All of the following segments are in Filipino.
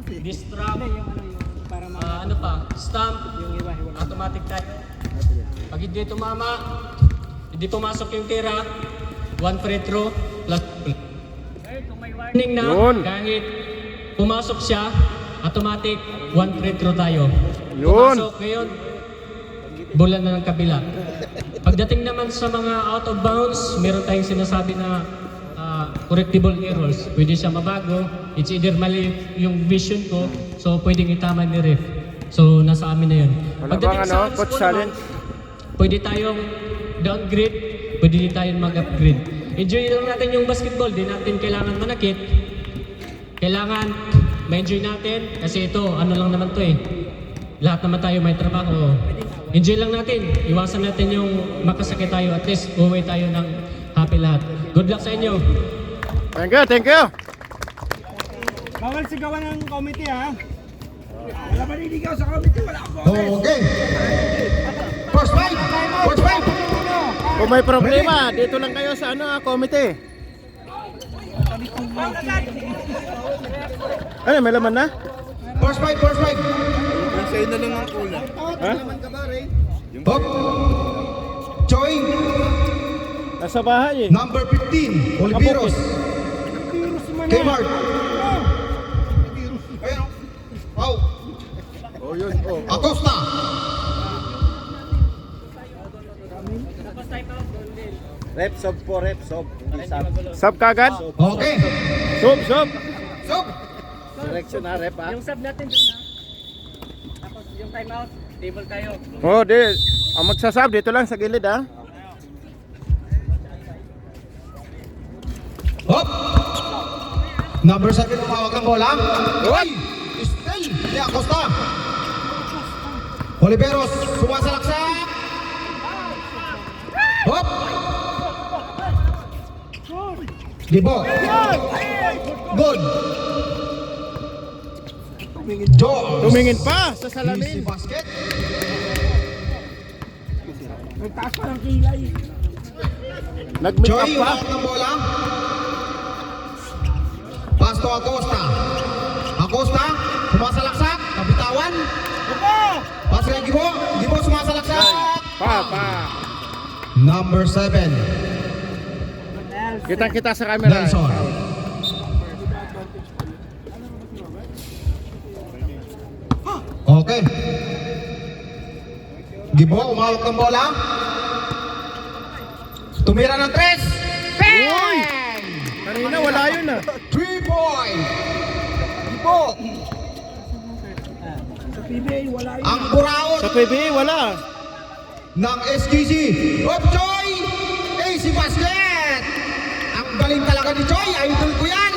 distract, Yung para ano pa, stamp, yung iba. automatic tayo. Pag hindi tumama, hindi pumasok yung tira, 1 free throw plus warning na Yun. kahit pumasok siya, automatic 1 free throw tayo. Yun. Pumasok ngayon, bulan na ng kabila. Pagdating naman sa mga out of bounds, meron tayong sinasabi na correctable errors. Pwede siya mabago. It's either mali yung vision ko, so pwedeng itama ni ref. So nasa amin na yun. Wala bang ano, coach challenge? Pwede tayong downgrade, pwede din tayong mag-upgrade. Enjoy lang natin yung basketball, di natin kailangan manakit. Kailangan ma-enjoy natin kasi ito, ano lang naman to eh. Lahat naman tayo may trabaho. Enjoy lang natin, iwasan natin yung makasakit tayo, at least uwi tayo ng happy lahat. Good luck sa inyo. Thank you, thank you. Bawal sigawan ng committee ha. Wala ba niligaw sa committee? Wala ako. Okay. First fight. First fight. Kung may problema, dito lang kayo sa ano, komite. Ano, may laman na? First fight. First fight. Sa'yo na lang ang kulang. Ha? Hop. Choi. Nasa bahay eh. Number 15. Oliveros. Kmart. Ayan. Oh. Oh, yun. Oh. Acosta. Rep, sob po, rep, sob. Hindi sub. Sub kagad? Okay. Sub, sub. Stop. Direction na, rep, ha? Yung sub natin dun na. Tapos yung time out, table tayo. Oh, di. Ang magsasab dito lang sa gilid ha. Hop. Number 7 umawag ng bola. Uy! Estel de Acosta. Oliveros sumasalaksak. Hop. Libo. Good. Joe. Tumingin pa sa Easy salamin. basket. Nagtaas pa ng kilay. Nag-meet up Joy pa. umawag ng bola. Pasto Acosta. Acosta sumasalaksak. Kapitawan. Paso kay Gibo. Gibo sumasalaksak. Pa. Number 7. Kita-kita sa camera. Nelson. Okay. Gibo, umawak ng bola. Tumira ng 3. Uy! Kanina wala yun ah. 3 point. Gibo. Sa PBA wala yun. Ang buraot Sa PBA wala. ng SGC. Hop, Joy! Easy basket! Ang galing talaga ni Joy. Idol ko yan.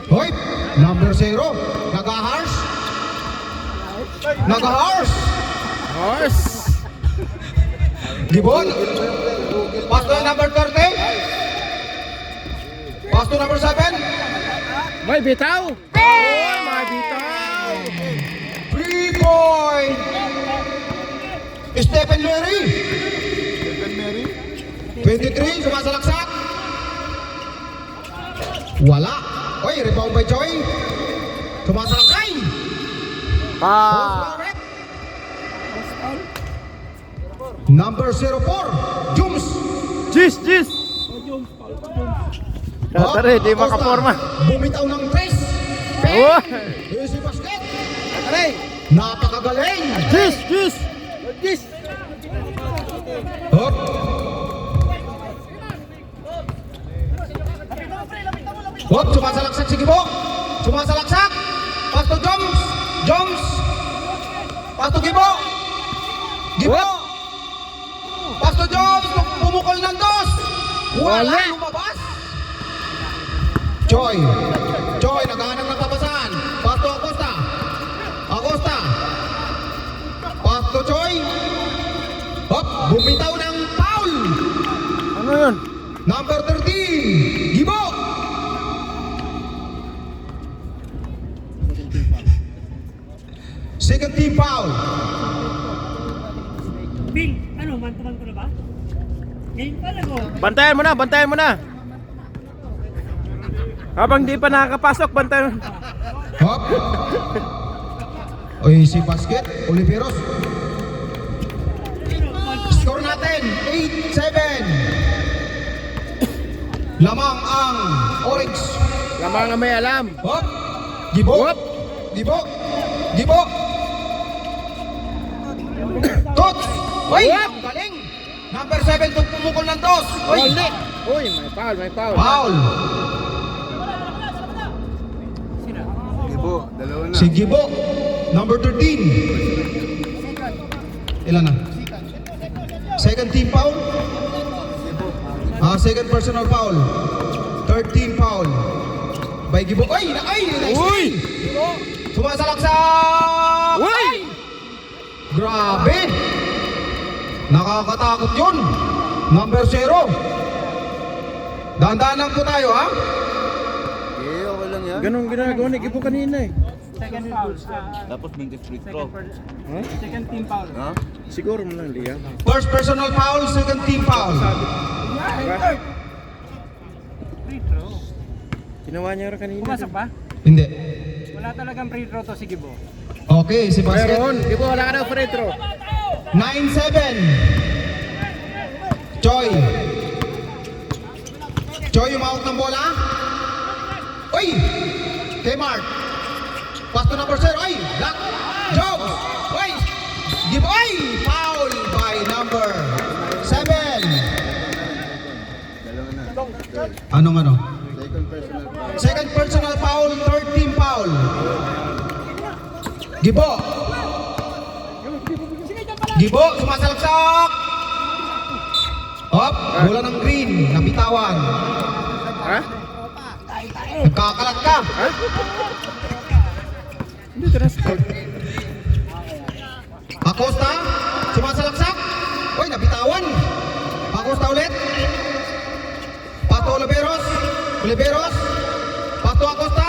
Hoy, number 0. Nag-harsh. Nag-harsh. Horse. Gibon. Pasto number 30. Pasto number 7. May bitaw. Oh, may bitaw. 3 point. Stephen Mary. 23, sumasalaksak. Wala. Oy, rebound by Joy. Sumasalaksay. Pa. Number 04, Jums. Jis. Tatari, di makaporma. Bumitaw ng 3. Oh. Easy basket. Napakagaling. Jis. Hop. Hop, sumasalaksak si Gibo. Sumasalaksak. Pasto Joms. Pasto Gibo. Pasto Joms, pumukol ng 2. Wala, Wala. lumabas. Joy, naghahanap ng papasahan. Pasto Acosta. Pasto Joy. Hop, bumitaw ng foul. Ano yun? Number 13, Gibo. Second team foul. Bill, ano, man-to-man ko na ba? Game pa lang oh. Bantayan mo na. Habang di pa nakakapasok, bantayan mo. Hop. Oy, si Basket, Oliveros. Score natin, 8-7. Lamang ang Orange. Lamang ang may alam. Hop. Gibo. Hop. Gibo. Gibo. Tots. Oy, Hop. ang galing. Number 7, pumukol ng dos. Oy. Uy, may foul, may foul. Foul. Ibo, dalawa na. Si Gibo, number 13. Ilan na? Second team foul? Second personal foul. Third team foul. By Gibo. Ay! Nice! Uy! Sumasalaksak! Uy! Grabe! Nakakatakot yun. Number 0. Dahan-dahan lang po tayo, ha? Okay, okay lang yan. Ganun ginagawa ni Gibo kanina eh. Second foul. Tapos may free throw. Second team foul. Ha? Siguro mo lang, Liam. First personal foul, second team foul. Free throw. Ginawa niya rin kanina. Pumasok ba? Hindi. Wala talagang free throw to si Gibo. Okay, si Basket. Meron, Gibo, wala ka na free throw. 9-7. Choi. Choi, umawag ng bola. Uy! Kay Mark. Pass to number 0. Uy! Black. Job. Uy! Give. Uy! Foul by number 7. Dalawa na. Anong ano? Second personal foul. Second personal foul, third team foul. Gibo. Gibo, sumasalaksak. Hop, bola ng green, nabitawan. Ha? Nagkakalat ka. Ha? Hindi transport. Acosta, sumasalaksak. Uy, nabitawan. Acosta ulit. Pato Oliveros. Oliveros. Pato Acosta.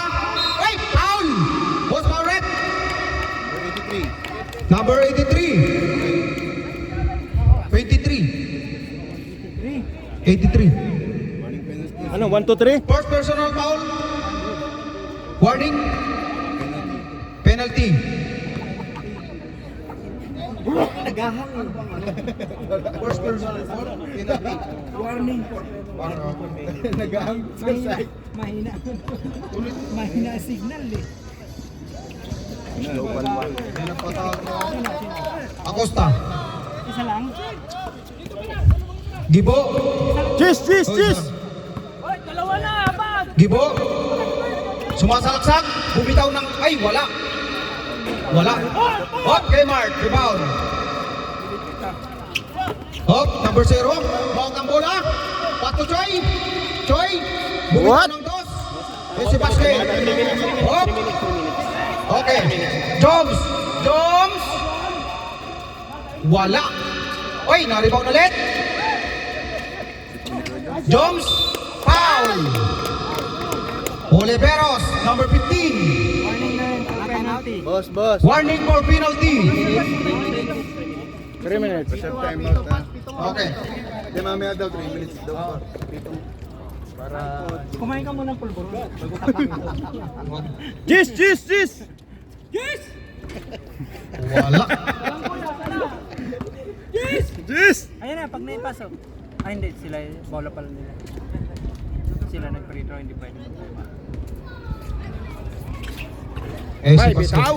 Uy, foul. Boss foul rep. 83. Number 83. 83. Ano, 1, 2, 3? First personal foul. Warning. Penalty. First personal foul. Penalty. Nag-ahang sa side. Mahina. Mahina signal eh. No, 1-1. Acosta. Isa lang. Gibo. Cheers, cheers, cheers! Oy, dalawa na, abad! Gibo. Sumasalaksak. Bumitaw ng... Ay, wala. Wala. Hop, kay Mark. Rebound. Hop, number 0. Mawag ang bola. Pato Choi. Choi. Bumitaw What? ng dos. Eh, si Basket. Hop. Okay. Joms. Joms. Wala. Oy, na-rebound ulit. Joms. Foul. Oliveros, number 15. Warning na yun, penalty. Boss, boss. Warning for penalty. 3 minutes. Reserve timeout ha. Okay. Hindi, mamaya daw 3 minutes daw. Kumain ka muna ng pulburo. Cheers, cheers, cheers! Wala. Cheers! Ayan na, pag naipasok. Ay hindi, sila, bola pala nila. Sila nag-free throw, hindi pwede. Eh, Bay, si Basket. bitaw!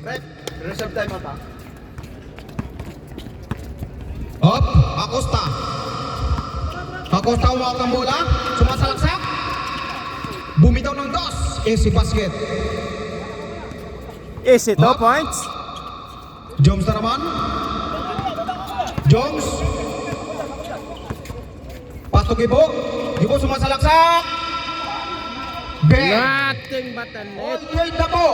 Rep, reserve timeout ha. Hop, Acosta. Acosta umawag ng bola. Sumasalaksak. Bumitaw ng dos. Eh, si Basket. Is it 2 Hop. points? Joms na naman. Joms. Pato Gibo. Gibo sumasalaksak. Ben. Nothing but a net. All right na po.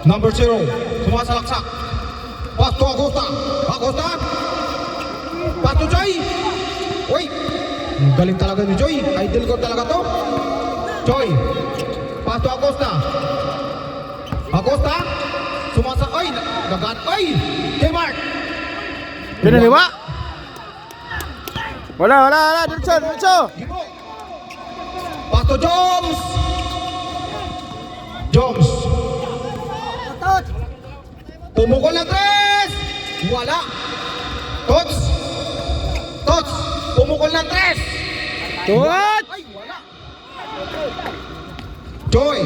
Number 0. Sumasalaksak. Pato Acosta. Acosta. Pato Joy. Uy. Ang galing talaga ni Joy. Idol ko talaga to. Joy. Pato Acosta. Acosta. Ay, nagat. Ay. Kay Mark. Pinaliwa? Wala. Diretso, diretso! Gibo. Pato Joms. wala. Tots. Tots, pumukol ng 3. Tot! Ay, wala. Joy.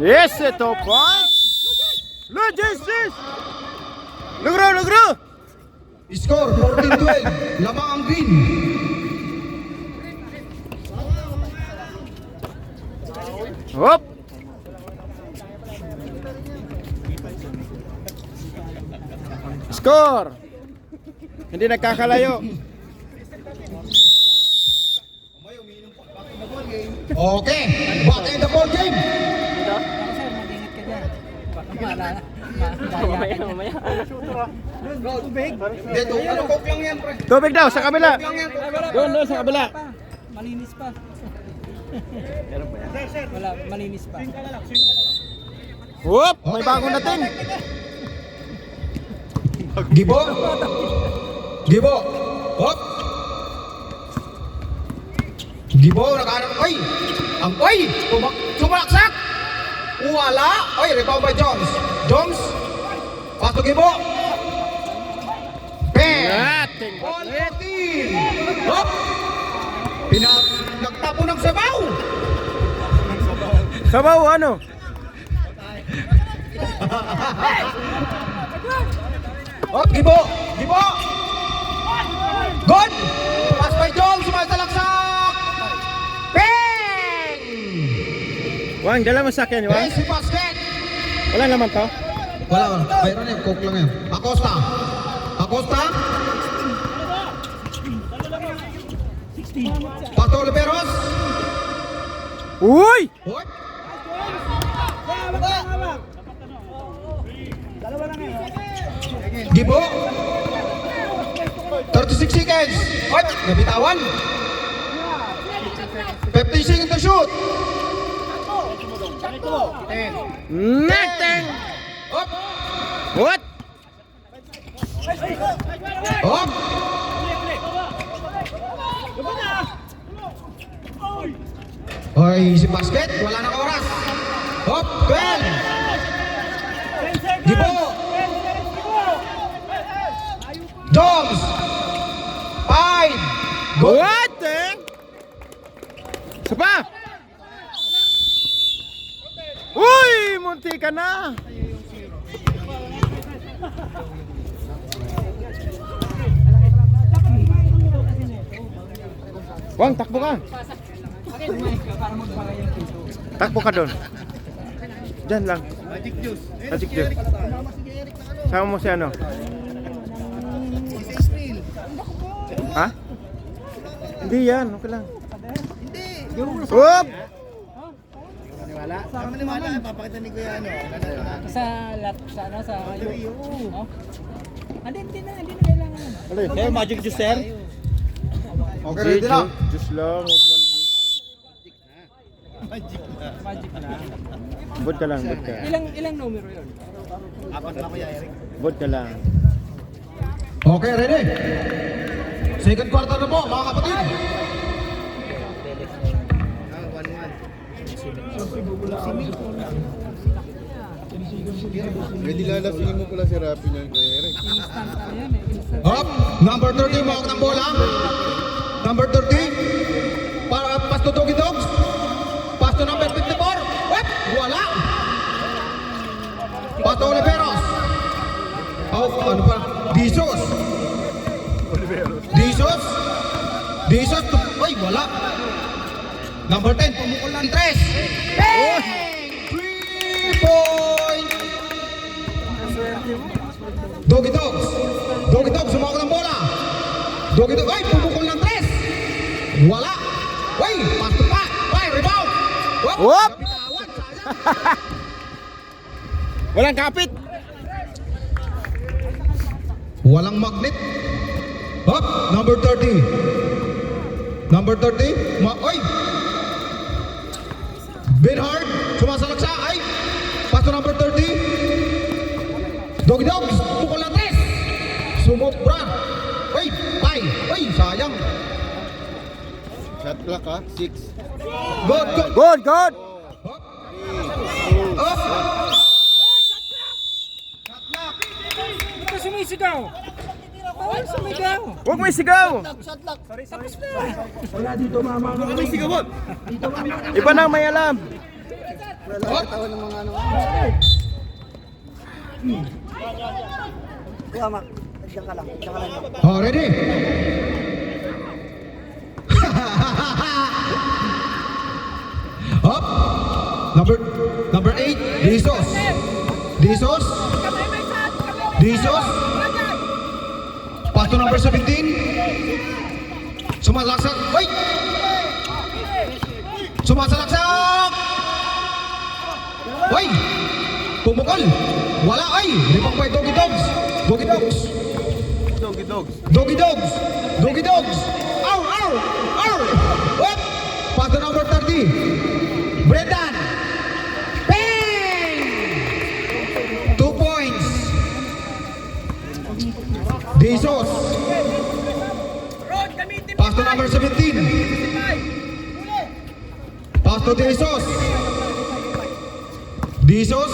Yes, ito points! Logistics! Lugro! Score 14-12. Lamang ang green. Hop! Score! Hindi nagkakalayo. Okay, back in the ball game. Dito, ano coke lang yan, pre? Tubig daw sa kabila. Lang yan. Doon sa kabila. Malinis pa. Wala, malinis pa. Hop! May bagong dating. Gibo. Gibo. Hop. Gibo, nakaharap. Ay! Ang ay! Sumalaksak! Wala! Ay, rebound by Jones. Jones. Pass to Gibo. Bang! Dating. All 14! Hop! Nagtapo ng sabaw! Sabaw ano? Hop, Gibo! Gibo! Good! Pass by Jones, sumasalaksak! Bang! Wang, dala mo sa akin, Wang. Basic basket! Wala naman to. Wala. Mayroon yan, coke lang yan. Acosta! Acosta! Pato Oliveros! Uy! What? Gibo! 36 seconds! What? Nabitawan! 15 seconds to shoot! Dating. Up! What? Up! Hoy, si basket, wala na oras. Hop, 12. Gibo. Jones. 5. Good. What? Isa pa! Uy! Munti ka na! Wang, takbo ka! Takbo ka doon. Diyan lang. Magic juice. Sama mo si ano? Ha? Hindi yan, okay lang. Whoop! Sa lap, sa ano, sa oh. Hindi na kailangan. Hey, magic juice, sir. Okay, ready na. Juice lang, huwag one piece. Magic na. Bud ka lang, bud ka. Ilang numero 'yon? Bud ka lang. Okay, ready. Second quarter na po, mga kapatid. Pwede lalapin mo pala si Rapi niyan kay Eric. Instant ano yan eh. Instant. Hop, number 30, mawak ng bola. Number 30. Para pass to Doggy Dogs. Pass to number 54. Wep, wala. Pass to Oliveros. Oh, ano pa? Dizos. Ay, wala. Number 10, pumukol ng 3. Bang! 3 point. Doggy Dogs, sumako ng bola. Doggy Dogs, ay, pumukol ng 3. Wala. Ay, pass to pass. Ay, rebound. Whoop! Bitawan, sayang. Walang kapit. Walang magnet. Hop, number 30. Ay! Benhard, sumasalaksa. Ay! Pass to number 30. Doggy Dogs, pukol ng 3. Sumobra. Ay! Sayang. Shot clock ha, 6. Good. Good. Hop. Up. sigaw! Bawal sumigaw. Huwag mo isigaw! Tapos na. Iba na ang may alam. Oh, ready? Up. Number 8, Jesus. Jesus. Jesus. Pass to number 17. Sumasalaksak. Wait. Sumasalaksak. Wait. Pumukol. Wala ay. Ripang by Doggy Dogs. Doggy Dogs. Doggy dogs. Doggy Dogs! Doggy Dogs! Ow! Ow! Ow! What? Pass to number 30. Brendan! Bang! 2 points. Jesus! Pass to number 17. Pass to Jesus! Jesus!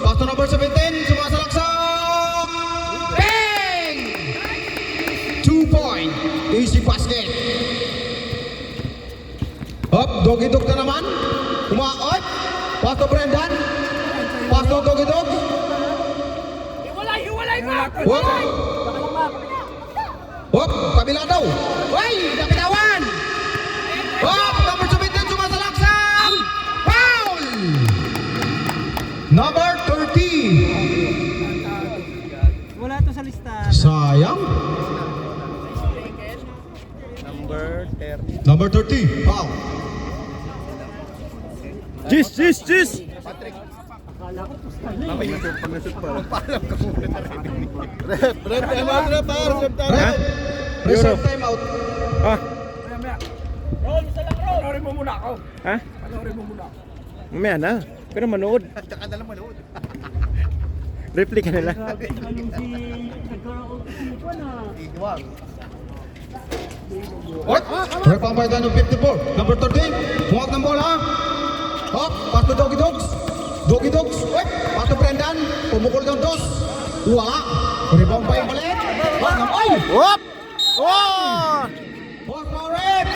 Pass to number 17. Sumasalaksak! Bang! 2 point. Easy basket. Up, Doggy Dog na naman. Umaot. Pass to Brendan. Pass to Doggy Dog. Wop. Wop, kabila daw. Uy, napitawan. Wop, number 17 sumasalaksak. Foul. Number 30. Wala to sa listahan. Sayang. Number 30. Foul. Jis! Rep, time out, rep, reserve time out. Reserve time out. Ah, Panorin mo muna ako. ha? Panorin mo muna ako. Mamaya na. Pero manood. Tsaka na lang manood. Replay ka nila. Igwang. What? Repang by ng 54. Number 13. Huwag ng bola. Hop. Pass to Doggy Dogs. Doggy Dogs. What? Pass to Brendan. Pumukul ng dos. Wala. Repang by ulit. Huwag ng ay. Whoop! Oh! Huwag ng rep.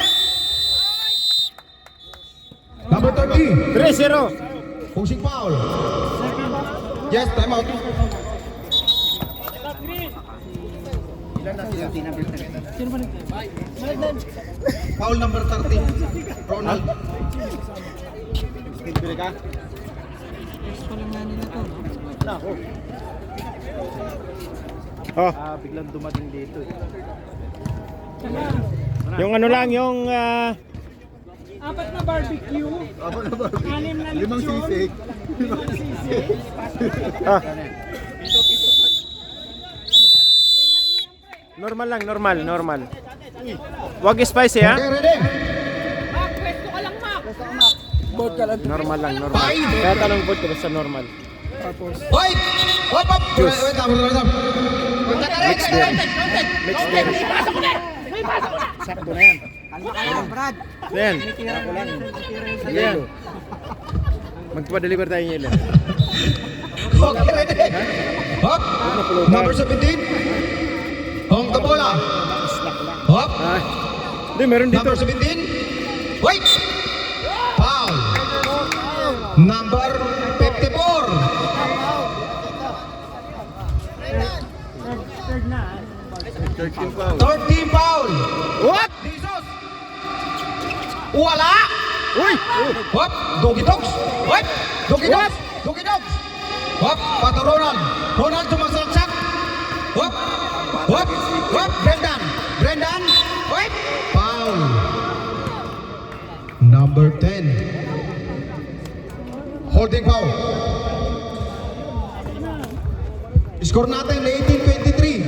Number 30. 3-0. Pushing foul. Yes, time out. Foul number 30. Ronald. Bili ka? First pa lang nga nila to. Oh, Biglang dumating dito. yung ano lang, yung... Apat na barbecue. Ako na ba? Anim na Limang lechon. sisig. Limang sisig. ah. Normal lang, normal. Wag spicy, ha? Okay, ready? Normal lang. Kahit anong vote ka basta normal. Wait! Hop, hop! Juice. Wait lang. Mix din. Mix din. Sakto na yan. Brad. Yan. Tira ko lang. Yan. Magpa-deliver tayo ng yelo. Okay, ready? Hop! Number 17. Hong the bola. Hop! Ah. Hindi, meron dito. Number 17. Wait! Foul. Number 54. Third na. 13 foul. 13 foul. What? Jesus! Wala! Uy! Hop! Doggy Dogs! Hop! Doggy Dogs! Doggy Dogs! Hop! Pato Ronald! Ronald sumasalaksak! Hop! Hop! Hop! Brendan! Hop! Foul! Number 10. Holding foul. Score natin 18-23.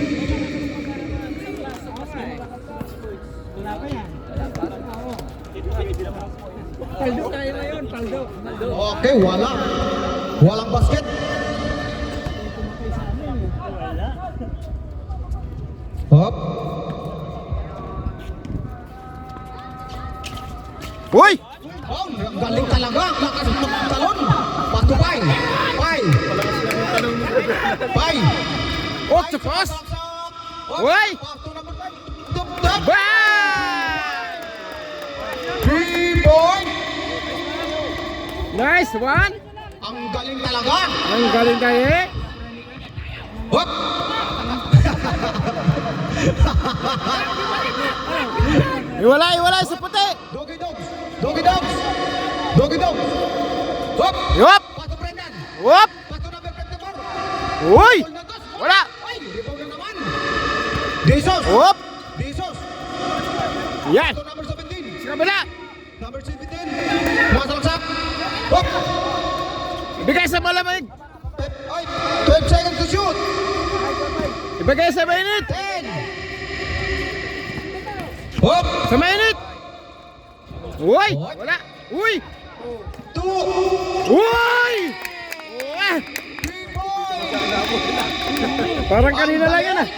Wala pa yan. Paldo tayo ngayon. Paldo. Okay, wala. Walang basket. Hop. Uy! Oh, galing talaga. Lakas ng talon. Patubay. Pay. Oh, cepas. Woi. Pass to number 5. Tap. Bang! 3 point. Nice one. Ang galing talaga. Ang galing kayo. Hop. Iwalay sa puti. Doggy dogs. Doggy dogs. Doggy dogs. Hop. Yup. Pass to Brendan. Whoop. Pass to number 24. Uy. Ball na dos. Wala. Ay, rebound na naman. Jesus. Whoop. Jesus. Yan. To number 17. Sa kabila. Number 17. Masalaksak. Hop. Ibigay sa malamig. Ay, 12 seconds to shoot. Ibigay sa mainit. 10. Hop. Sa mainit. Uy. Wala. Uy. 2. Uy. Wah. 3 points. Parang kanina lang yan ah.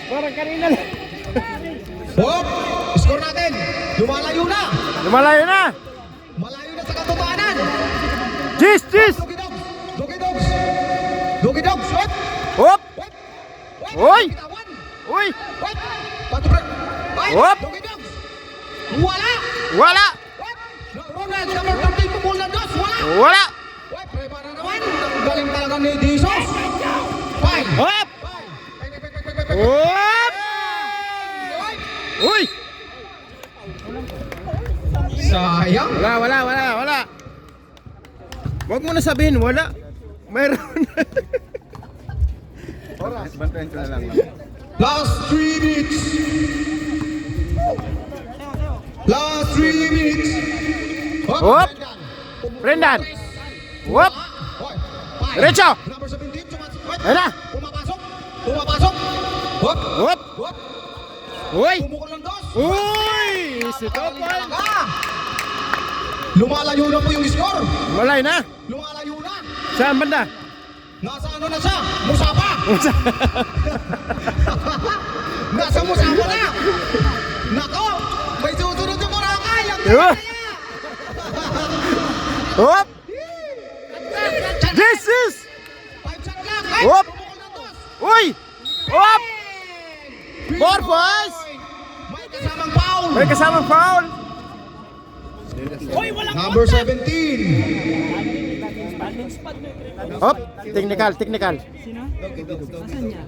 Parang kanina lang. Hop. Score natin. Lumalayo na. Lumalayo na. Malayo na sa katotohanan. Cheese, cheese. Doggy dogs. Doggy dogs. Doggy dogs. Hop. Hop. Hop. Hoy. Bitawan. Uy. Hop. Patu break. Ay, Hop. Doggy dogs. Wala. Wala. Hop. Ronald, number 13, pumul na dos. Wala. Wala. Hop. Prepara naman. Ang galing talaga ni Jesus. Five. Hop. Five. Hop. Uy. Sayang. Wala. Huwag mo na sabihin, wala. Mayroon. Last 3 minutes. Last 3 minutes. Hop. Brendan. Hop. Diretso. Number 17. Ayan na. Pumapasok. Pumapasok. Hop. Hop. Hop. Uy. Pumukol ng dos. Uy. Si Topal. Lumalayo na po yung score. Malay na. Lumalayo na. Saan banda? Nasa ano na siya? Musapa. Nasa Musapa na. Nako. May susunod yung Boracay. Ang Diba? ganda niya. Hop. Jesus. 5 shot lang. Ay, Hop. pumukol ng dos. Uy. Hop. More boys. May kasamang foul. May kasamang foul. Number 17. Hop. Technical.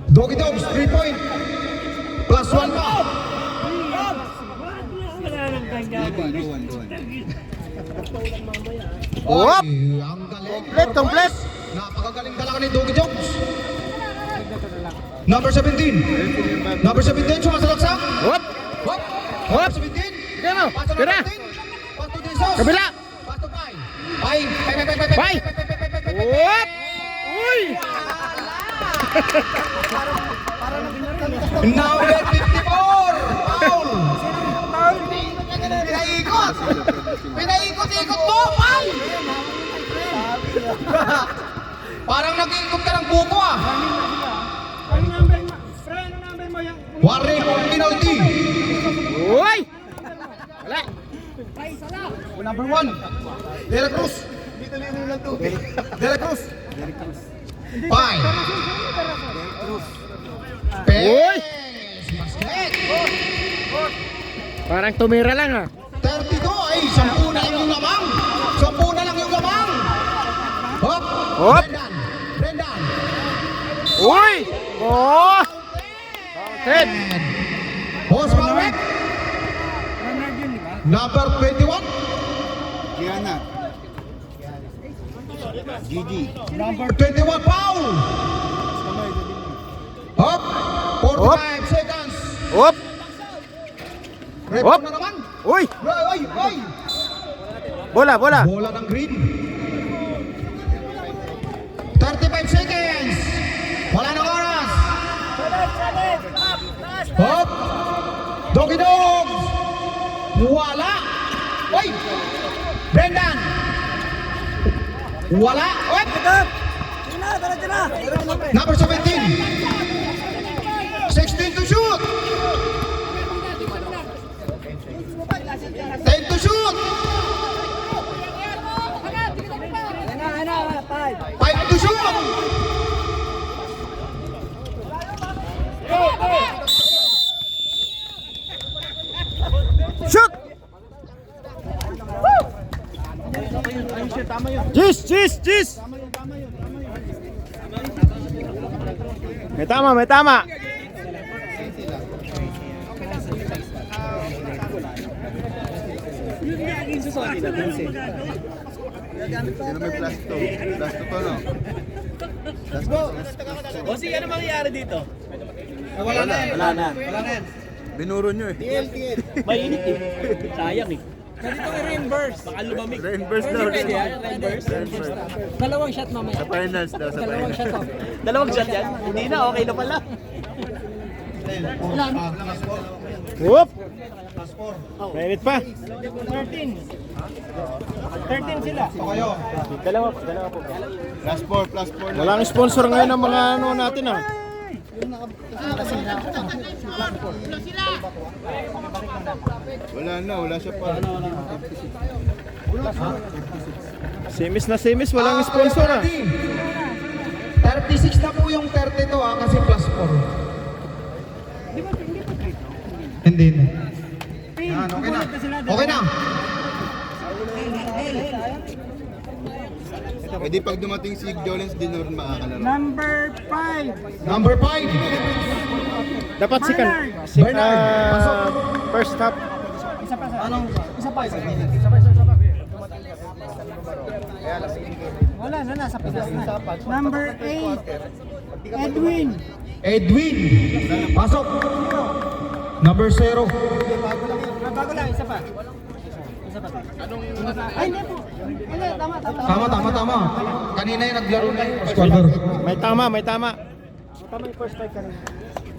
Doggy Dogs, 3 point. Plus 1 pa. Hop. Ay, ang galing. Complete. Napakagaling talaga ni Doggy Dogs. Number 17. Number 17, sumasalaksak. Hop. Hop. Hop. Number 17. Sige mo. Paso Tira. na 17. Paso Jesus. Kabila. Paso Pai. Pai. Pai. Hop. Uy. Number 54. Foul. Pinaikot. Pinaikot-ikot mo, Pai. Parang nag-iikot ka ng buko ah. Ano number mo? Fre, ano number mo yung... Warning penalty. Uy. Wala. Number 1. De La Cruz. De La Cruz. Pai. Uy. Basket. Parang tumira lang ah. 32. Ay, 10 na lang yung lamang. 10 na lang yung lamang. Hop. Hop. Brendan. Uy. Oh. Head. Boss Malwek. Number 21. Number 21, foul. Hop. 45 seconds. Hop. Rebound na naman. Uy. Ay. Bola. Bola ng green. 35 seconds. Wala nang oras. Hop. Doggy Dogs. Wala. Oy. Brendan. Wala. Oy. Number 17. 16 to shoot. 10 to shoot. 5 to shoot. Jis! Jis! Jis! May tama, may tama. Sino may plus 2? Plus 2 to, no? Bossy, ano mangyayari dito? Wala na. Binuro nyo eh. Mainit eh. Sayang eh. Ganito i-reimburse. Baka lumamig. Reimburse daw. Pwede yan, reimburse. Reimburse. Dalawang shot mamaya. Sa finals daw, sa Dalawang finals. shot off. Dalawang shot yan? Hindi na, okay na pala. Whoop! Mainit pa. 13 sila. Dalawa po. Plus 4, plus 4. Walang sponsor ngayon ng mga ano natin ah. Wala siya pa. Semis, walang sponsor ah. 36 na po yung 32 kasi plus 4. Hindi na. Yan, okay na. Okay na. Pwede pag dumating si Jolens, di na rin makakalaro. Number 5. Number 5. Dapat first half. Isa pa. Wala na, nasa Pinas na. Number 8. Edwin. Pasok. Number 0. Bago lang, isa pa. Ay, hindi po. Hindi, tama. Kanina yung naglaro na yung squadron. May tama. Tama yung first strike ka rin.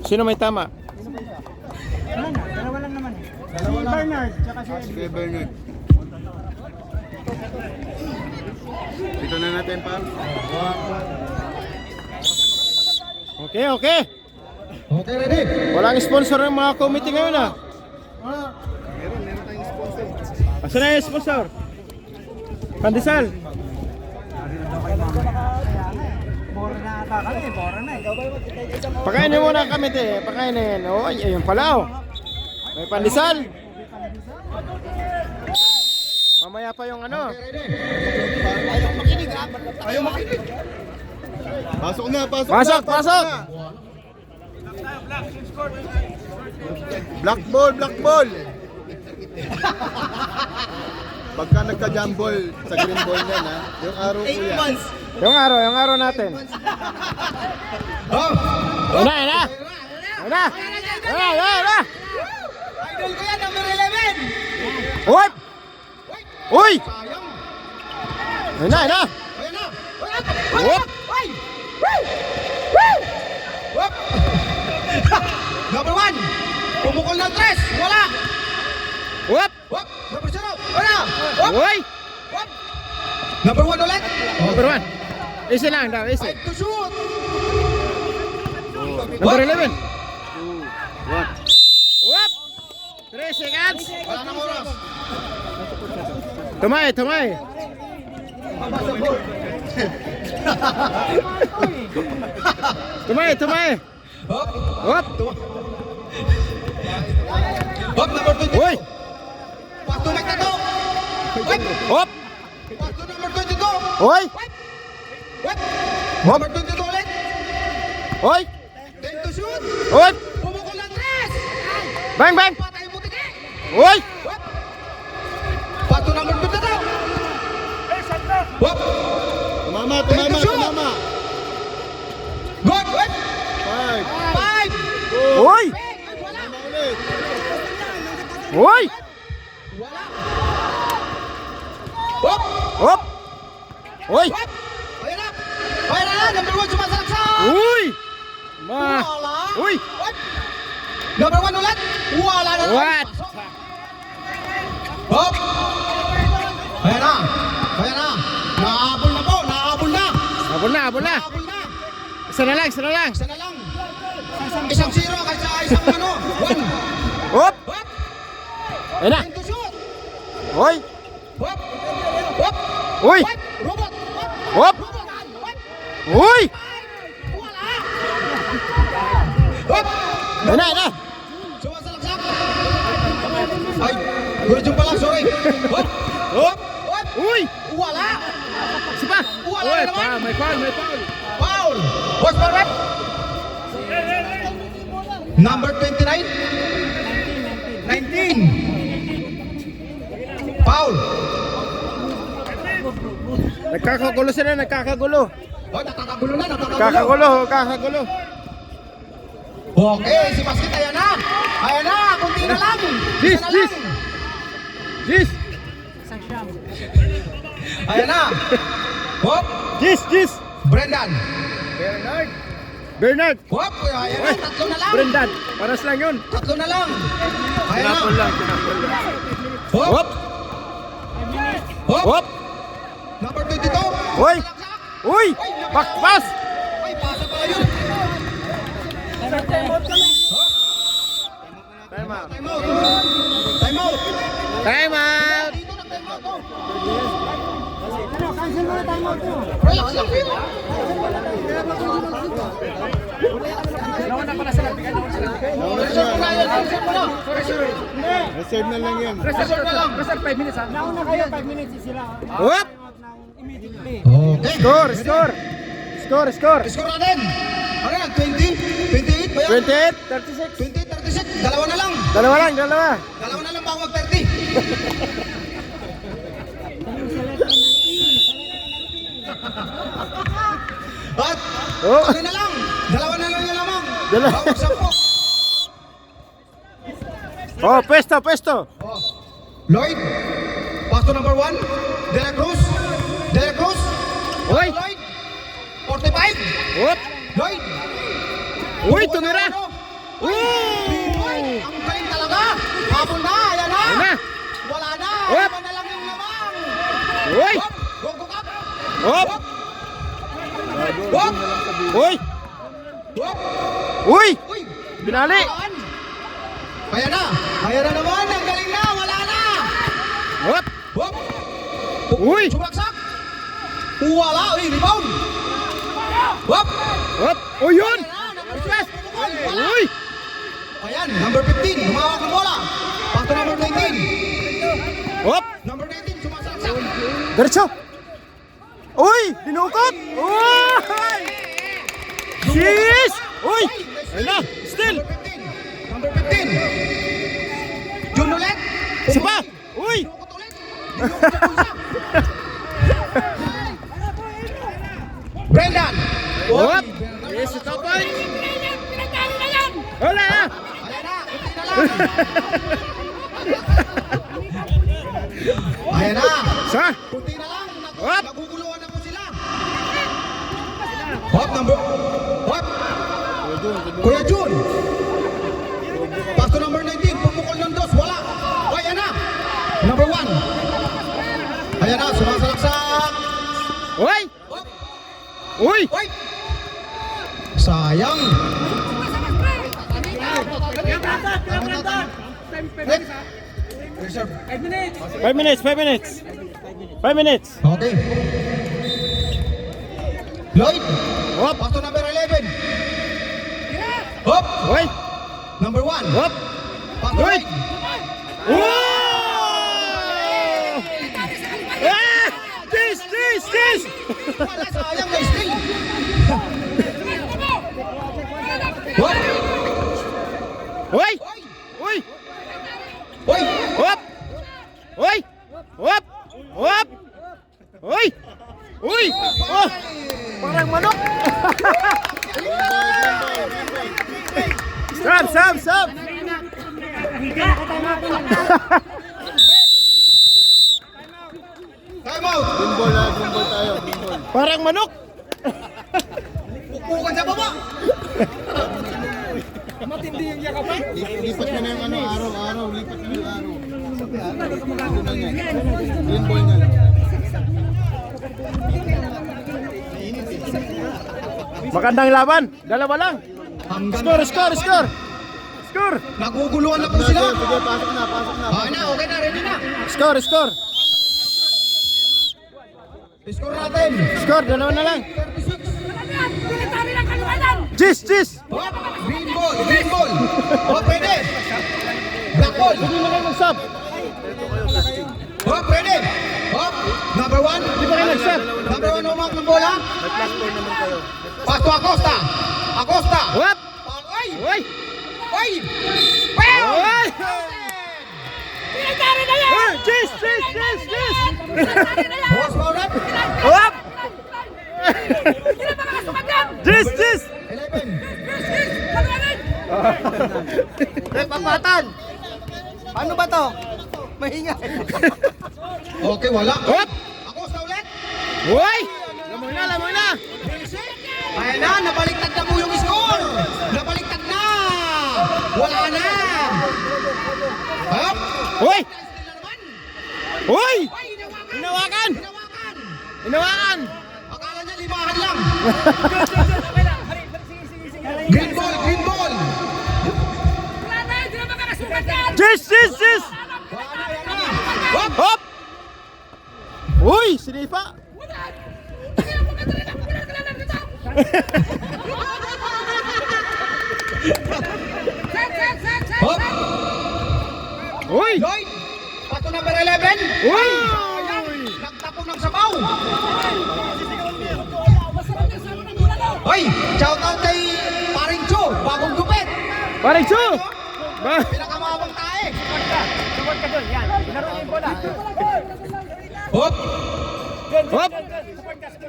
Sino may tama? Wala na, dalawa lang naman eh. Si Bernard, tsaka si Edwin. Kay Bernard. Dito na natin, Pam. Okay. Okay, ready? Walang sponsor ng mga committee ngayon ah. Meron tayong sponsor. Asan na yung sponsor? Pandesal. Bora na ata kami, bora na eh. Pakainin muna kami pakainin. Oh, ayun pala oh. May pandesal. Mamaya pa yung ano. Pasok na. Pasok. Black ball. Pagka nagka-jambol sa green ball yan, ha? Yung araw ko yan. Yung araw natin. Ayun na. Idol ko yan, number 11. Uy! Ayun na. Ayan na. Whoop! Number 1. Pumukol ng 3. Wala. Whoop! Number 0. Wala. Uy! Number 1 ulit. Number 1. Easy lang daw, easy. 5 to shoot. Number 11. 2, 1. Whoop! 3 seconds. Wala nang oras. Tumay. Tumay. Whoop! Number 22. Uy! Pasto nagtato. Whoop! Pasto number 22. Uy! Number 22 ulit. Uy! 10 to shoot. Uy! Pumukol ng 3. Bang! Patay mo tiki. Uy! Pasto number 22. Tumama. Good. 5. 5. Uy! Ulit. Uy! Whoop! Uy! Ayan na. Number 1 sumasalaksak. Uy! Wala. Uy! Number 1 ulit. Wala na. What? Hop! Ayan na. Nahabol na po. Abol na. Isa na lang. Isa na lang. Isang 0 kaysa isang 1. Whoop! Ayun na. 10 to shoot. Uy! Hop! Uy! Robot! Whoop! Uy! Hop! Ayun na. Sumasalaksak! Ay! Gulat yung pala, sorry! Hop! Uy! Wala! may foul, may foul. Foul! What's for rep? Number 29? 19. Foul! Nagkakagulo sila, nagkakagulo. Oh, nakakagulo na, nakakagulo. Kakagulo, kakagulo. Okay, si Basket, ayan na. Ayan na, kunti na lang. Jis, Isa na Jis. lang. Jis, Ayan na. Hop, Jis, Jis. Brendan. Bernard. Hop, ayan na, tatlo na lang. Brendan, paras lang yun. Tatlo na lang. Ayan na. Tinapon lang, tinapon lang. Hop, hop. Hop. Number 22. Uy! Uy! Back pass! Ay, pasa pa yun. Time out. Time out. Time out. Time out! Dito na time out. Oh. Cancel mo na time out mo. Relax lang kayo. Reserve mo na yan. Reserve mo na. Reserve na lang yan. Reserve na lang. Nauna kayo, 5 minutes sila. Hop! Immediately. Okay. Score, score! Score, score! Score natin. Ano yan? 20? 28 ba yan? 28, 36. 20, 36. Dalawa na lang. Dalawa lang, dalawa. Dalawa na lang bago mag 30. At, Oh. ano na lang? Dalawa na lang yung lamang. Dalawa. Bago 10. Oh, pesto, pesto. Oh. Lloyd. Pass to number 1. De La Cruz. De La Cruz. Uy! Lloyd. 45. Hop! Lloyd. Uy, tumira! Uy! Ang galing talaga! Habol na! Ayan na! Ayan na! Wala na! Hop! Iba na lang yung lamang! Uy! Hop! Go, go, up! Hop! Hop! Uy! Hop! Uy! Uy! Binali! Saan? Ayan na! Ayan na naman! Ang galing na! Wala na! Hop! Hop! Uy! Sumagsak! Wala! Uy! Rebound! Hop! Hop! Oh, yun! Ayan na! Number 12! Wala! Uy! Ayan! Number 15! Humawak ng bola! Pass to number 19! Hop! Number 19! Sumasaksak! Diretso! Uy! Dinukot! Uy! Jeez! Uy! Ayun na! Still! Number 15! Jun ulit! Isa pa! Uy! Dinukot ulit! Dinukot sa bulsa! Brendan! Hop! Yes, ito pa! Wala! Ayan na! Kunti na lang! Ayan na! Sa! Kunti na lang! Hop! Naguguluhan na po sila! Hop! Number... Hop! Kuya Jun! Pass to number 19! Pumukol ng dos! Wala! O, ayan na! Number 1! Ayan na! Sumasalaksak! Uy! Hop! Uy! Uy! Sayang! Net. Reserve. 5 minutes, 5 minutes! 5 minutes! Okay. Lloyd. Hop! Pass to number 11. Hop. Uy! Number 1. Hop! Pass to Lloyd. Lloyd. Wow! Ah! Jeez! Jeez! Jeez! Wala, sayang na steal. Hop. Uy! Uy. Uy! Uy. Hop! Uy! Hop! Hop! Uy! Uy! Oh! Parang manok! Stop! Stop! Stop! Time out. Pinball na, pinball tayo, pinball. Parang manok! Pupukan sa baba. Lipat ka na yung ano, araw-araw, lipat ka na yung araw. Ano na yan? Pinball na. Magandang laban! Dalawa lang! Hanggang Score! Score! Score! Score! naguguluhan na po sila. Sige, pasok na, pasok na. Okay na, okay na, ready na. Score! Score! Score natin. Score! Dalawa na lang! 36. Jeez! Jeez! Hop. Green ball, green ball. Hop, pwede. Black ball. Hindi na kayo mag-sub! Hop, pwede. Hop. Number 1. Hindi pa kayo mag-sub! Number 1 umak ng bola. May plus 4 naman kayo. Pass to Acosta. Acosta. Wap! Ay! Uy! Ay! Well! Uy! Cheese! Boss Maulat. Wap! Cheese! 11. Papatan! Ano ba to? Mahinga. Okay, wala. Wap! Acosta ulit. Uy! Lamoy na! Ayan na, nabaliktad na po yung score. Nabaliktad na. Wala na. Hop. Uy! Uy! Ay, hinawakan. Hinawakan! Hinawakan. Hinawakan! Akala niya limahan lang. Green ball, green ball. Cheese! Hop. Hop! Uy! Sinipa! Hop. Uy! Lloyd. Pato number 11. Uy! Nagtapong ng sabaw. Hoy, shout out kay Paring Cho, bagong gupit. Paring Chu! Pinakamabang tae. Support ka doon, yan. Laro niya yung bola. Hop. Hop! Support ka doon.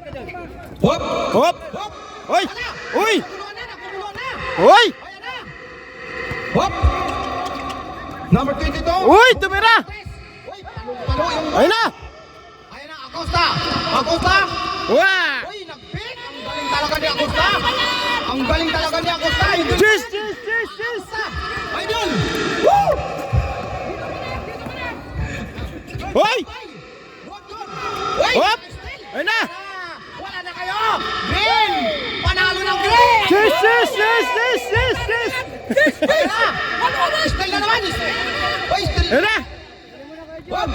Hop. Hop! Hop. Uy! Uy! Nakuluan na, nakuluan na. Uy! Ayan na. Hop. Number 22. Uy! Tumira! Uy, palo yung... Ayun na! Ayan na, Acosta. Acosta. Wah! Uy, nag-pick. Ang galing talaga ni Acosta. Ang galing talaga ni Acosta. Cheese! Idol. Woo! Uy! Uy! Hop! Ayun na! Wala na kayo! Green! Panalo ng green! Cheese! Ayun na! Style na naman! Uy, style! Ayun na! Hop!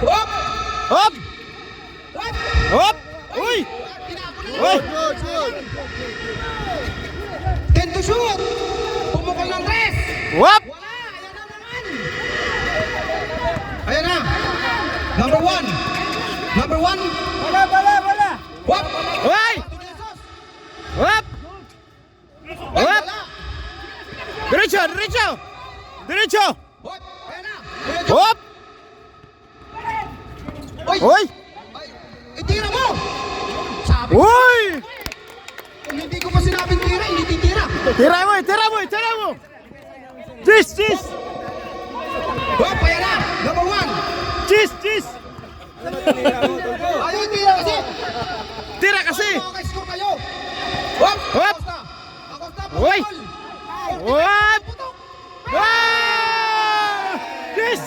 Hop! Hop! Hop! Hop! Uy! Tinapon na Uy! naman! 10 to shoot! Pumukol ng tres! Hop! Wala! Ayan na naman! Ayan na! Number 1! Number 1! Wala. Hop! Uy! Hop! Ay, Hop! wala! Diretso! Hop! Ayan na! Hop! Uy! Uy! Ay, itira mo! Sabi Uy! kung hindi ko pa sinabing tira, hindi titira! Tira mo! Cheese! Hop! Ayan na! Number 1! Cheese! Ayaw tira kasi! Tira kasi! Makaka-score kayo! Hop! Hop! Acosta! Uy! Putol! Hop! Putok! Ah! Cheese!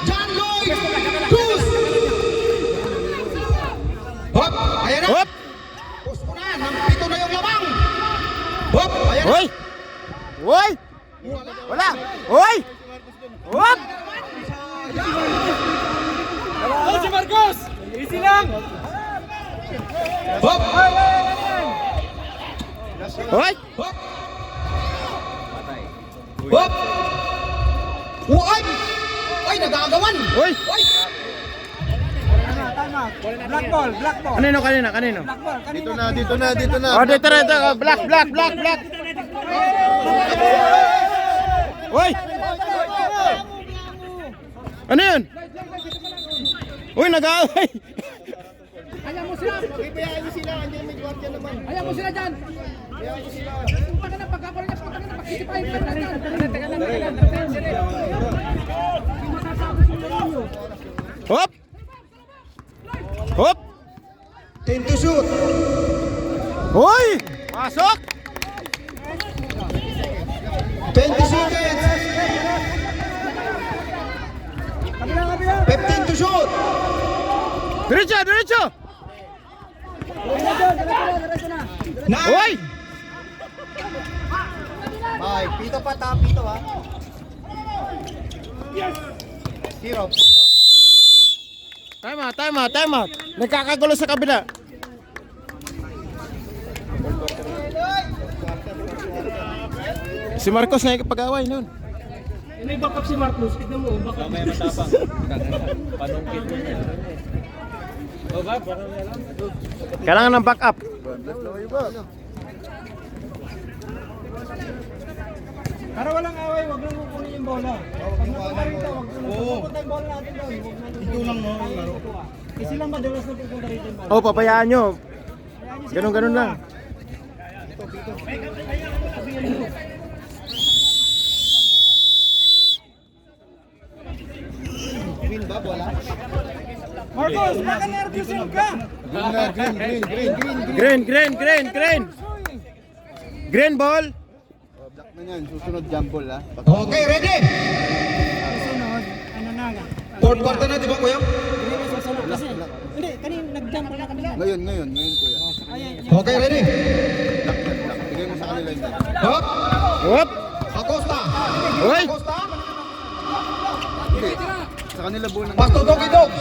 John Lloyd! Goose! Hop! Ayan na! Hop! Push ko na! Pito na yung labang! Hop! Ayan na! Uy! Wala! Uy! Hop! Oh, si Marcos! Easy lang! Hop! Uy! Hop! Hop! Uy! Ay, nagagawan! Uy! Uy! Black ball. Kanino? Black ball. Dito na. Oh, dito. Black. Uy! Ano yun? Uy, nag-aaway! Ayaw mo sila. Ibayaan niyo sila, andyan may gwardiya naman. Ayaw mo sila dyan. Pagka na pagkakulang niya, pagka na mag-isipay. Hop! Hop! 10 to shoot! Uy! Pasok! 20 seconds! 15 to shoot! Diretso! 9! Uy! Ay, pito pa ta, pito ha. Zero. Time out. Nagkakagulo sa kabila. Si Marcos na yung pag-away nun. May backup si Marcos. Tignan mo, backup. May matapang. Panungkit mo niya. O ba? Parang na lang. Kailangan ng backup. Para walang away, wag lang kukunin yung bola. Pag napunta rito, wag na. Pupunta yung bola natin doon. Ito lang no. Kasi lang madalas na pupunta rito yung bola. Oh, papayaan nyo. Ganun lang. Green ba, bola? Marcos, baka nervous ka! Green. Green ball. Black na yan, susunod jump ball ha. Okay, ready? Susunod, ano na nga? Fourth quarter na, di ba kuya? Hindi ka susunod kasi. Hindi, kanina nag-jump na kami lang. Ngayon kuya. Ayan, Okay, ready? Black. Bigay mo sa kanila yun. Hop! Whoop. Acosta! Hoy. Acosta! Hindi. Sa kanila ball na. Pasto Dogi Dogs!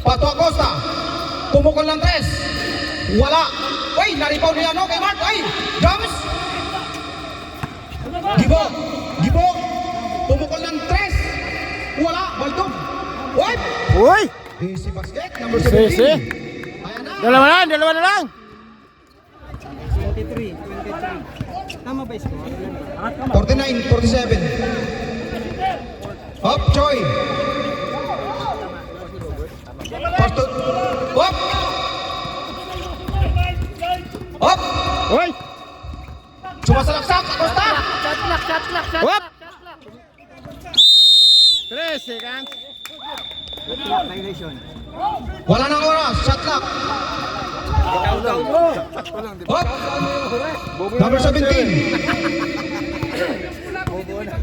Pasto Acosta! Tumukol ng tres! Wala! Uy! Naripaw niya no kay Mark! Uy! Drums! Gibo! Tumukol ng tres! Wala! Baldog! Uy! Uy. Easy basket, number 17. Easy. Ayan na! Dalawa na lang. 23. Tama ba yung score? 49, 47. Hop, Choi. Pasto. Hop! Hop! Uy. Sumasalaksak! Acosta! Whoop. 3 seconds. Wala nang oras. Shot clock. Hop! Number 17.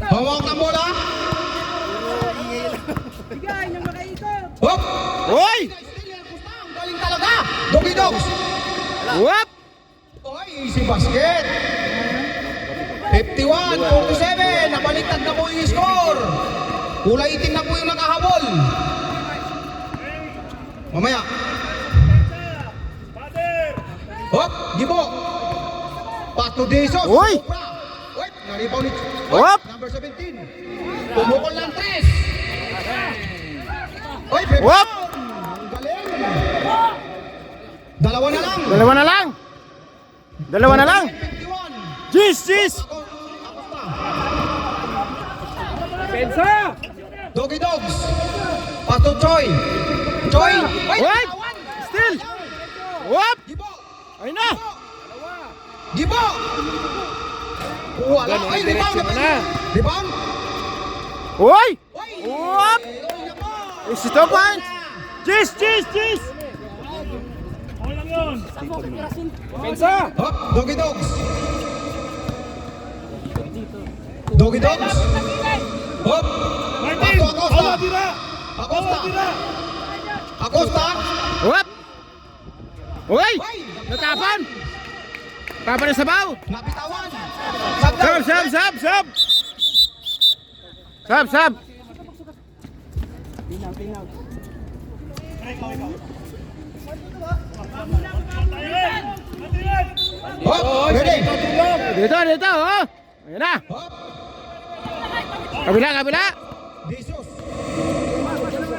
Hawak ng bola. Hop! Uy. Ang galing talaga. Dogi Dogs. Whoop. Oy, easy basket. 51-47. Nabaliktad na po yung score. Kulay itim na po yung nakahabol. Mamaya. Hop, Gibo. Pato Desos. Uy. Uy, naripaw ni Hop. Number 17. Pumukol ng 3. Uy, Pepe. Hop. Ang galing. Dalawa na lang. Dalawa na lang. 51. Jeez. Pensa! Dogi Dogs. Pato Choi. Choi. Uy, Uy. dalawan. Still. Whoop. Gibo. Ayun na. Gibo. Wala. Ay, rebound. Rebound. Uy. Uy. Whoop. Uy, naman. It's 2 points. Jeez. Pensa! Hop, Dogi Dogs. Dogi Dogs. Hop. Pato Acosta. Acosta. Whoop. Uy. Uy. Natapon. Papa na sabaw. Napitawan. Sab. Hop, ready. Dito. Oh. Ayun na. Hop. Kabila.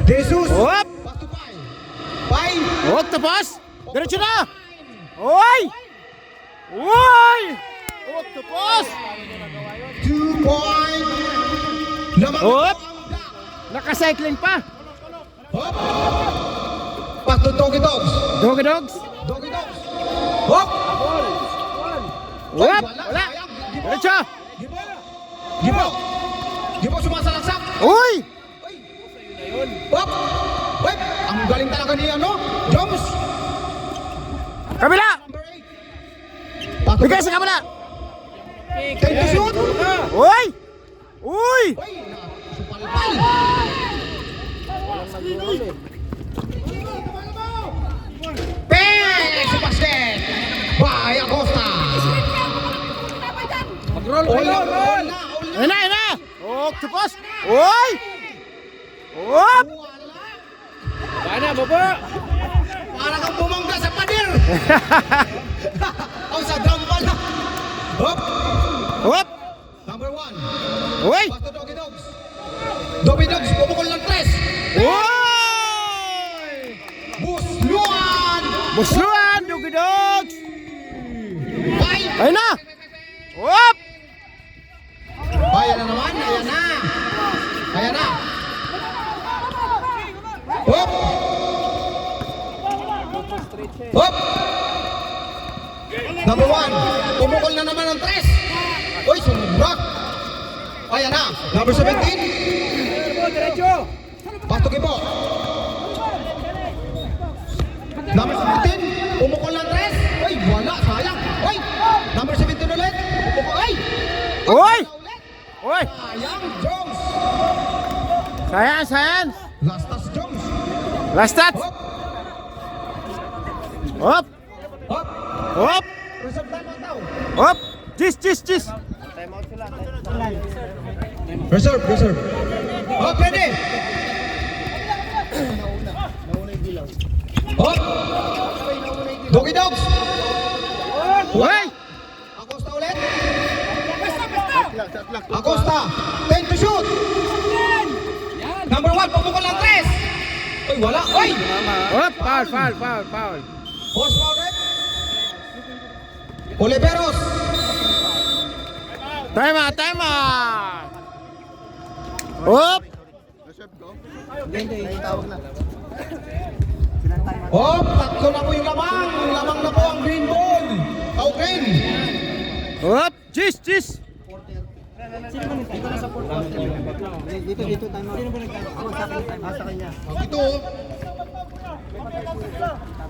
Jesus. Hop. Pato Pai. Pai. Huwag tapos. Diretso na. Uy. Huwag tapos. 2 point. Lamang. Hop. Naka-cycling pa. Hop. Pato Dogi Dogs. Dogi Dogs. Dogi Dogs. Hop. Wala. Sayang. Diretso. Gibo sumasalaksak. Uy. Hop. Uy, ang galing talaga ni Jones. Kabila. Number 8. Bigay sa kabila. 10 to shoot. Uy. Uy, supalpal. Bang! Sa basket. By Acosta. Mag-roll All kayo, roll! Ayun na. Huwag tapos. Uy. Whoop. Bana, baba! Para kang bumangga sa pader. O sa drum pala. Hop. Whoop. Number 1. Uy! Pass to Doggy Dogs. Doggy Dogs, pumukol ng 3. Uy! Busluan! Busluan, Doggy Dogs! 5. Ayun na! Whoop! Ayan na naman, ayan na. Ayan na. Hop! Hop! Number 1, pumukol na naman ng 3. Uy, sumubrak. Ayan na. Number 17. Pasto Kibo. Number 17, pumukol ng 3. Uy, wala, sayang. Uy, number 17 ulit. Pumukol, ay! Uy! Ulit. Uy! Sayang, Jones. Sayan! Last touch, Jones. Last touch! Hop! Hop! Hop! Hop! Reserve time ang tao. Hop! Cheese! Reserve. Hop, ready. Hop! Doggy Dogs. Uy! Acosta ulit. Acosta. 10 to shoot. Number 1, pumukol ng 3. Uy, wala. Uy! Hop! Foul! Horse foul red. Oliveros. Time! Hop! Hop, tatlo na po yung lamang. Lamang na po ang green ball. Oh, green. Hop! Cheese! Dito tayo. Sino ba nagkakaroon sa akin? Sa kanya. Ito oh.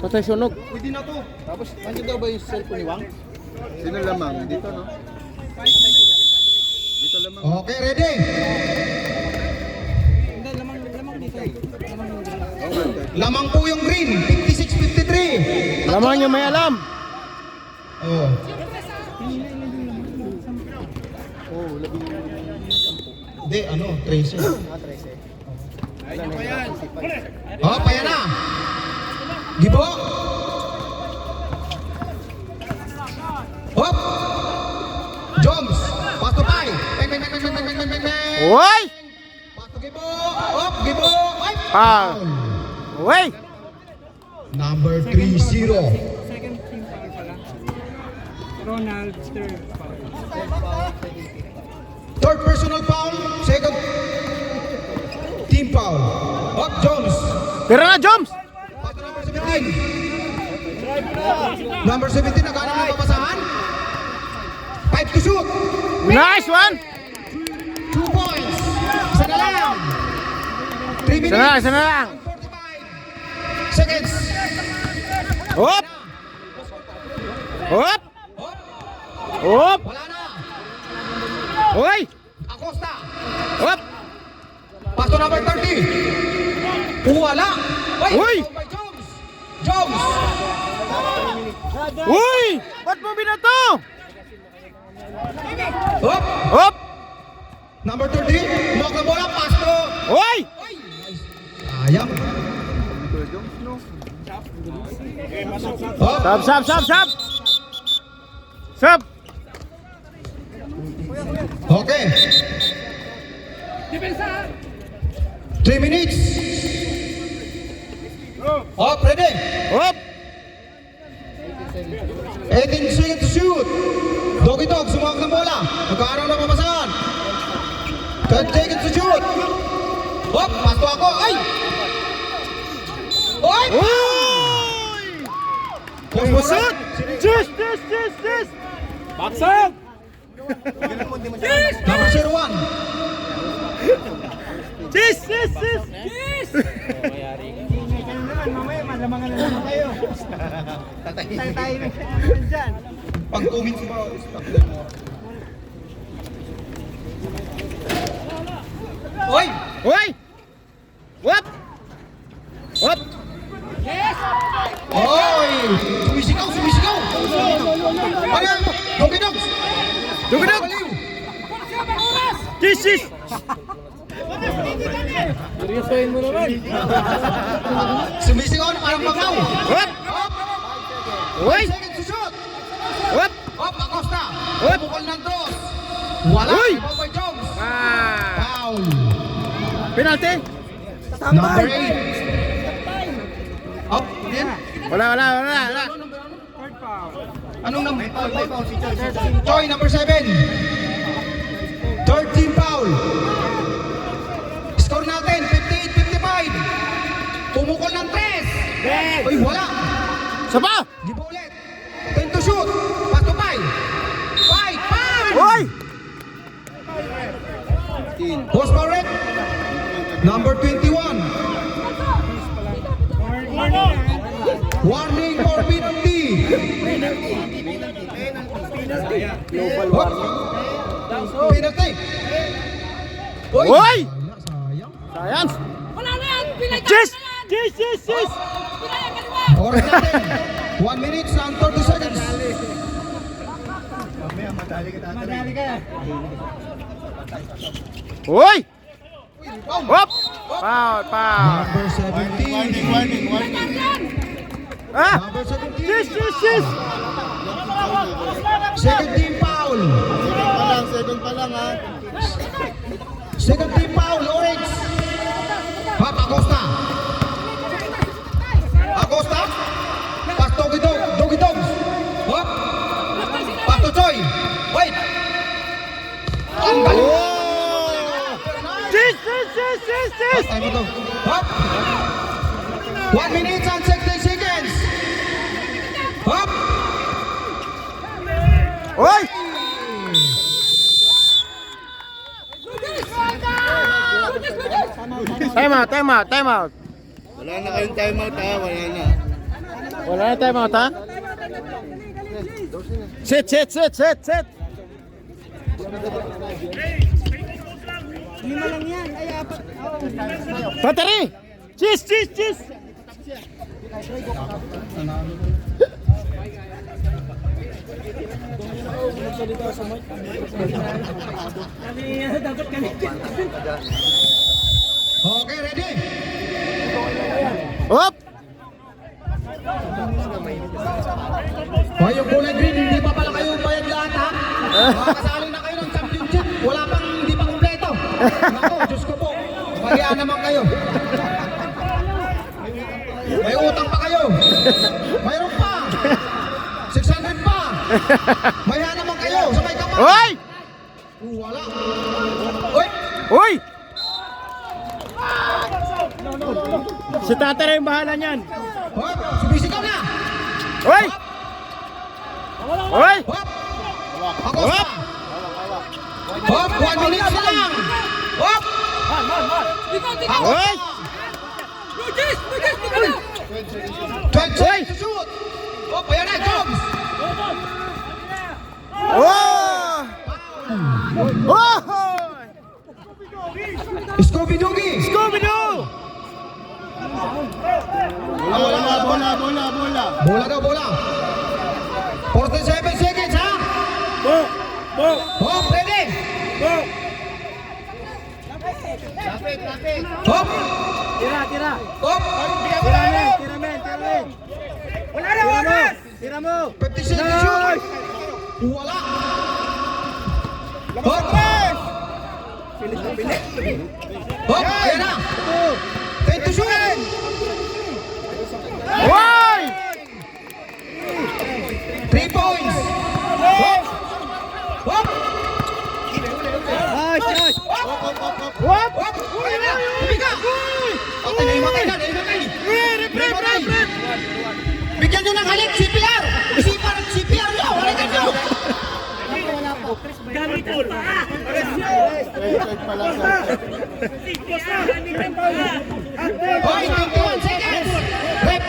Patay sunog. Pwede na to. Tapos, nandiyan daw ba yung cellphone ni Wang? Sino lamang? Dito no? Dito lamang. Okay, ready. Hindi, lamang dito. Lamang po yung green. 56-53. Lamang yung may alam. Oh. Hindi, 13. Oh, paya na. Gibo. Hop. Joms. Pasto Pai. Bang. Uy! Pasto Gibo. Hop, Gibo. Ay. Foul! Uy! Number 3-0. Second team foul pala. Ronald, third foul. Third personal foul. Second team foul. Hop, Joms. Tira na, Joms! Pasto number 17. Number 17, naghanap ng papasahan. 5 to shoot. Nice one! 2 points. Isa na lang. 3 minutes. Isa na lang. 45 seconds. Hop! Hop! Hop! Wala na. Uy! Acosta. Hop! Pasto number 30. Wala. Uy! By Jones. Jones. Uy! Ba't mo binato? Hop. Hop! Number 30. Luwag na bola. Pasto. Uy! Ay. Sayang. Hop. Sab! Sab! Okay. 3 minutes. Hop, ready. Hop! 18 seconds to shoot. Doggy Dog, sumawag ng bola. Magkaaraw na papasahan. 10 seconds to shoot. Hop, pasto ako. Ay! Ay! Uy! Pusot! Cheese! Baksag! Number 01. Cheese! Mamaya, malamangan na naman kayo. Tayo dyan. Pag-comment si Bro. Oy! Uy! Hop! Hop! Oy! Sumisigaw! Ayan! Doggy Dogs! Doggy Dogs! Baliw! Cheese! Seryosohin mo naman. Sumisigaw na parang magaw! Hop! Hop! Uy! 10 seconds to shoot! Hop! Hop! Acosta! Hop! Bukol ng dos! Wala. Uy! Rebound by Jones. Ah! Foul. Penalty? Number 8. Up. Din. Wala. Anong number? Choi, number 7. Third team foul. Score natin, 58-55. Pumukol ng 3. Uy, wala. Saba! Give ulit. 10 to shoot. Pass to 5. 5. Uy! Boss Barrett. Number 21. Warning for 50. What? Penalty. Uy! Sayang. Sayang! Wala na yan! Pinagyan Jis! na yan! Jis! Pinagyan ka naman! Oras natin. 1 minute and 30 seconds. Madali ka. Uy! Hop! Foul! Number 17. Warning. Ah! Number 17. Jis! Second team foul. Second pa lang ha. Second team foul. Orange. Hop, Acosta. Pass Doggy Dogs. Hop. Pass to Choi. Wait. Ang galing. Jis! Time ito. Hop. 1 minute and 60 seconds. Hop. Uy! Time out. Wala na kayong timeout ha. Wala na time out, ha? Sit! Lima lang yan. Ay, apat. Battery! Cheese! Okay, ready? Hop! O, yung kulay green, hindi pa pala kayo bayad lahat, ha? Makakasali na kayo ng championship. Wala pang, hindi pa kumpleto. Ako, Diyos ko po. Kaya naman kayo. May utang pa kayo. Mayroon pa. 600 pa. Maya naman kayo. Sabay ka pa. Uy! Wala. Uy! Uy! Si Tata rin yung bahala niyan. Hop! Sumisigaw na! Uy! Uy! Hop! Acosta! Hop! 1 minute na lang! Hop! Uy! Lugis! Tika na! 12 seconds to shoot! Hop! Ayan na! Jobs! Oh! Oh! Scooby-Doogie! Scooby-Doo! Bola. Bola daw, bola! 47 seconds, ha? Hop! Ready! Hop! Tira. Hop! Tira, wala na oras! Tira mo! 50 seconds to shoot! Wala! Hop! Hop! Ayan na! 10 to shoot! Uy! 3 points! Hop! Hop! Wop! Hop! Ayan na! Tumiga! Patay na, imatay na! Imatay! Bigyan nyo ng halik! CPR! CPR nyo! Halikan nyo! Hoy! 21 seconds! Rep!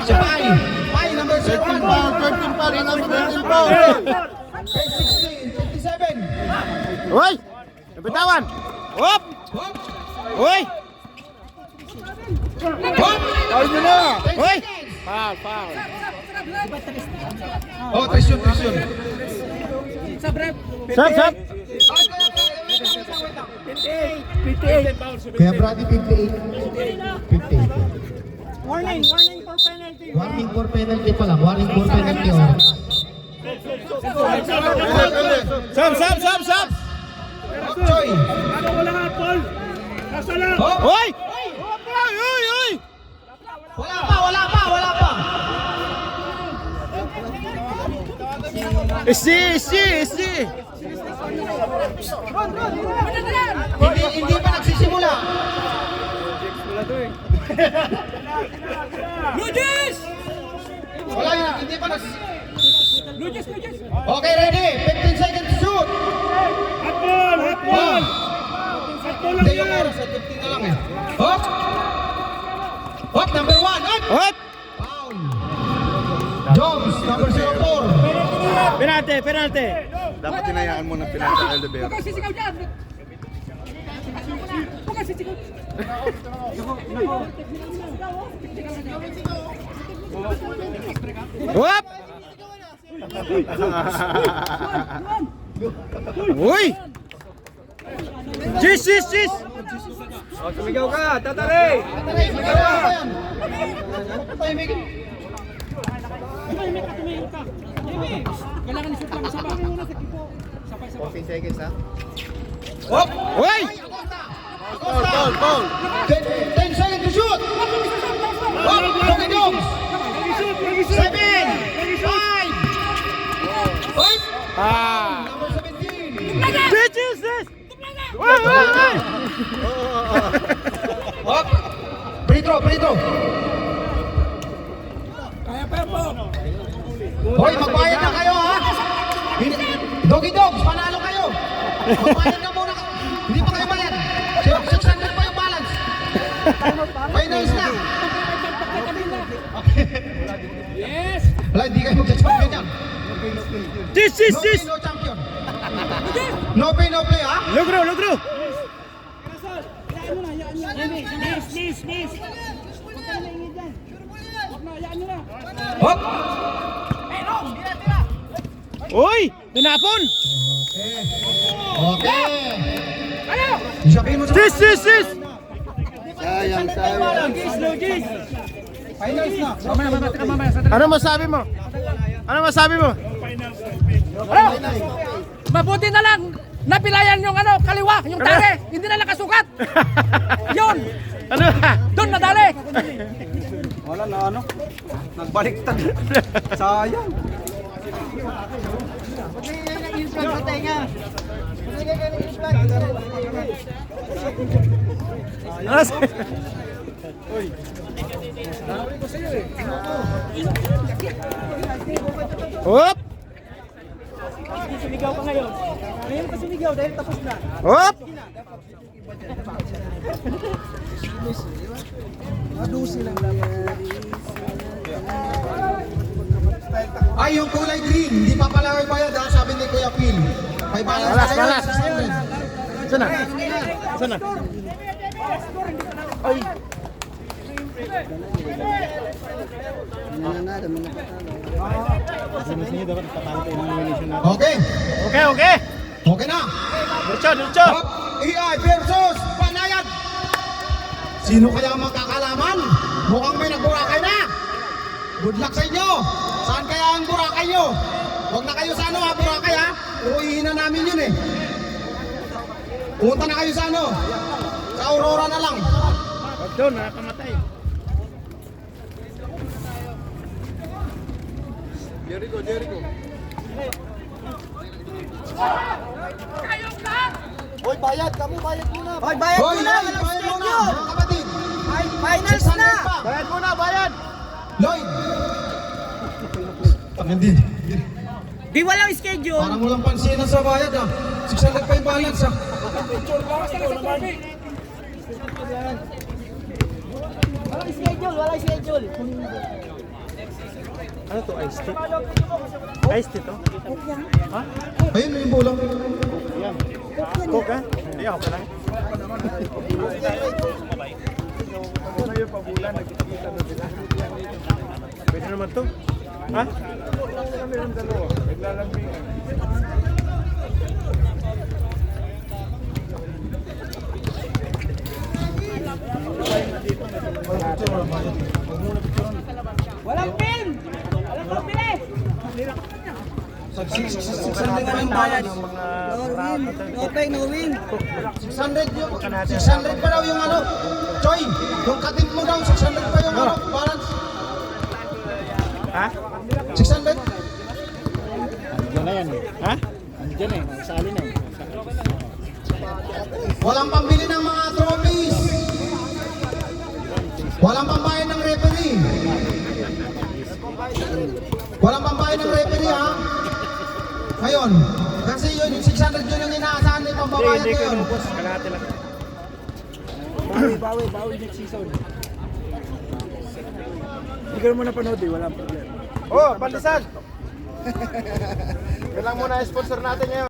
Si Pai! Pai, number 7! 13 pa rin ang 13 pa. 16, 57! Uy! Nabitawan! Hop! Hop! Uy! Hop! Foul nyo na! Uy! Foul! Oh, trisyon! Sab! Kaya Brady 58. Warning for penalty. Warning for penalty pa lang. Warning for penalty. Oh. Sab! Pak Choi. Hoy! Hoy! Wala pa. SG! Hindi pa nagsisimula. Lugis! Wala yan, hindi pa nagsisimula. Lugis! Okay, ready. 15 seconds to shoot. Hot. Hindi yung oras, 15 na lang eh. Hot, number 1. Hop! Foul. Jones, number 04. Penalty! Dapat tinayaan mo ng pinasa elevator. Huwag kang sisigaw dyan! Huwag kang sisigaw! Hop! Uy! Cheese! Sumigaw ka, tatari! Kailangan isip lang isa ba? 14 seconds ha? Uy! Foul! 10 seconds to shoot. Hot, Loki Jones. 7, 5. Hot, Ah! number 17. Cheese! Uy! Hot, free throw. Hoy, magbayad na kayo ha. Doggy Dogs, panalo kayo. Magbayad na muna. Hindi pa kayo bayad. 600 pa yung balance. Finals na. Yes! Wala, hindi kayo magka-champion yan. Cheese! No pay, no champion. No pay, no play ha. Lugro! Hop. Uy! Tinapon! Okay. Sabihin mo sa Cheese! Sayang. finals na. Ano masabi mo? Mabuti na lang! Napilayan yung kaliwa, yung tare! Hindi na nakasukat! Yun! Ano? Doon nadali! Wala na nagbaliktad. Sayang. Hop! Sumigaw ka ngayon. Ngayon ka sumigaw dahil tapos na. Hop! Ay, yung kulay green, hindi pa pala kayo bayad ha, sabi ni Kuya Phil. May balance Balas. kayo, 600. Sana? Okay, Okay. okay na. Diretso. Hop, AI versus Panayad. Sino kaya ang magkakalaman? Mukhang may nagburakay na. Good luck sa inyo. Saan kaya ang burakay nyo? Huwag na kayo sa burakay ha. Uwihin na namin yun eh. Punta na kayo sa sa Aurora na lang. Doon, nakakamatay. Jericho. Hoy, bayad muna. Hoy, bayad muna, mga kapatid. Finals na. Bayad muna, bayad! Lloyd. Hindi. Di walang schedule. Parang walang pansinan sa bayad ha. 600 pa yung balance ha. Walang schedule. Ano to? Ice tea? Ice tea to? Ayun, may bulang. Coke ha? Hindi ako lang. Pwede naman to. Ha? Walang pin. Walang pabilis. ang bayad. No pay, no win. 600 yung 600 pa daw yung ano. Choy, yung katin mo daw 600 pa yung ano, balance. Ha? 600. Andiyan na yan eh. Ha? Andiyan eh, sali na eh. Walang pambili ng mga trophies. Walang pambayad ng referee. Walang pambayad ng referee ha. Ngayon, kasi yun, yung 600 yun yung inaasahan na yung pambayad Hindi ko ngayon. inubos. Kalahati lang. Bawi next season. Hindi ka naman napanood eh, walang problema. Oh, pandesal! Yan lang muna sponsor natin ngayon.